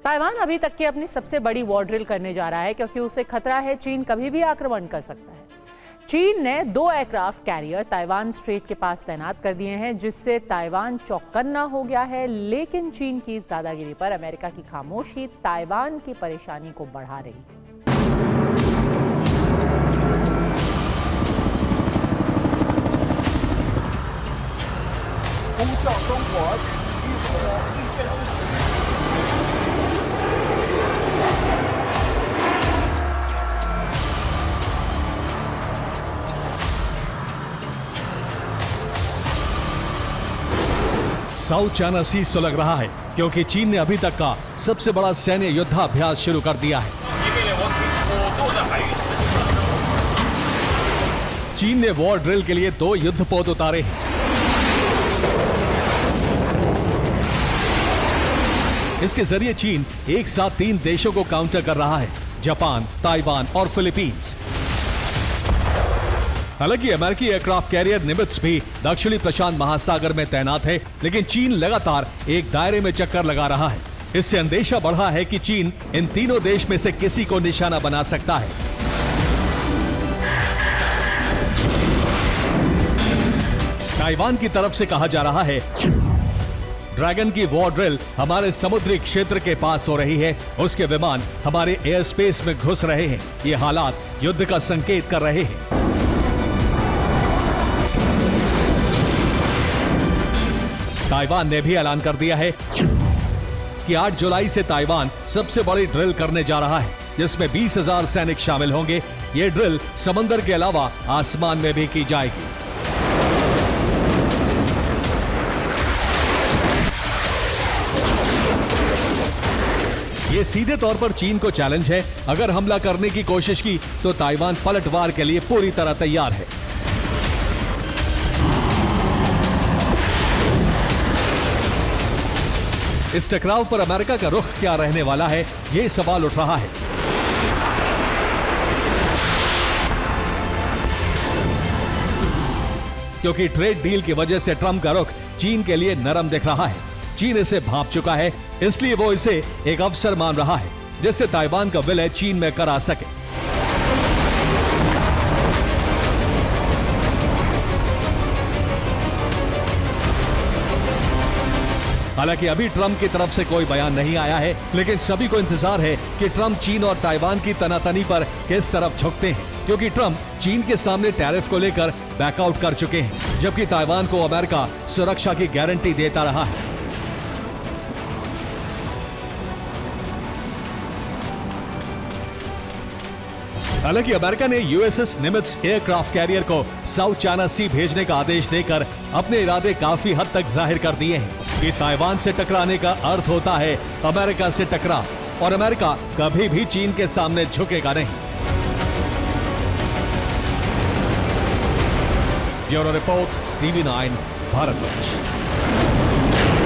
Taiwan अभी तक की अपनी सबसे बड़ी वॉर ड्रिल करने जा रहा है क्योंकि उसे खतरा है चीन कभी भी आक्रमण कर सकता है। चीन ने 2 एयरक्राफ्ट कैरियर ताइवान स्ट्रेट के पास तैनात कर दिए हैं, जिससे ताइवान चौकन्ना हो गया है। लेकिन चीन की इस दादागिरी पर अमेरिका की खामोशी ताइवान की परेशानी को बढ़ा रही है। साउथ चाइना सी सुलग रहा है क्योंकि चीन ने अभी तक का सबसे बड़ा सैन्य युद्धाभ्यास शुरू कर दिया है। चीन ने वॉर ड्रिल के लिए 2 युद्धपोत उतारे हैं। इसके जरिए चीन एक साथ 3 देशों को काउंटर कर रहा है, जापान, ताइवान और फिलीपींस। हालांकि अमेरिकी एयरक्राफ्ट कैरियर निमित्ज भी दक्षिणी प्रशांत महासागर में तैनात है, लेकिन चीन लगातार एक दायरे में चक्कर लगा रहा है। इससे अंदेशा बढ़ा है कि चीन इन तीनों देश में से किसी को निशाना बना सकता है। ताइवान की तरफ से कहा जा रहा है, ड्रैगन की वॉर ड्रिल हमारे समुद्री क्षेत्र के पास हो रही है, उसके विमान हमारे एयर स्पेस में घुस रहे हैं। ये हालात युद्ध का संकेत कर रहे हैं। ताइवान ने भी ऐलान कर दिया है कि 8 जुलाई से ताइवान सबसे बड़ी ड्रिल करने जा रहा है, जिसमें 20,000 सैनिक शामिल होंगे। ये ड्रिल समंदर के अलावा आसमान में भी की जाएगी। ये सीधे तौर पर चीन को चैलेंज है। अगर हमला करने की कोशिश की तो ताइवान पलटवार के लिए पूरी तरह तैयार है। इस टकराव पर अमेरिका का रुख क्या रहने वाला है, ये सवाल उठ रहा है। क्योंकि ट्रेड डील की वजह से ट्रंप का रुख चीन के लिए नरम दिख रहा है। चीन इसे भांप चुका है, इसलिए वो इसे एक अवसर मान रहा है जिससे ताइवान का विलय चीन में करा सके। हालांकि अभी ट्रंप की तरफ से कोई बयान नहीं आया है, लेकिन सभी को इंतजार है कि ट्रंप चीन और ताइवान की तनातनी पर किस तरफ झुकते हैं, क्योंकि ट्रंप चीन के सामने टैरिफ को लेकर बैकआउट कर चुके हैं, जबकि ताइवान को अमेरिका सुरक्षा की गारंटी देता रहा है। हालांकि अमेरिका ने यूएसएस निमित्ज एयरक्राफ्ट कैरियर को साउथ चाइना सी भेजने का आदेश देकर अपने इरादे काफी हद तक जाहिर कर दिए हैं कि ताइवान से टकराने का अर्थ होता है अमेरिका से टकराव, और अमेरिका कभी भी चीन के सामने झुकेगा नहीं। Bureau report, TV9 Bharatvarsh.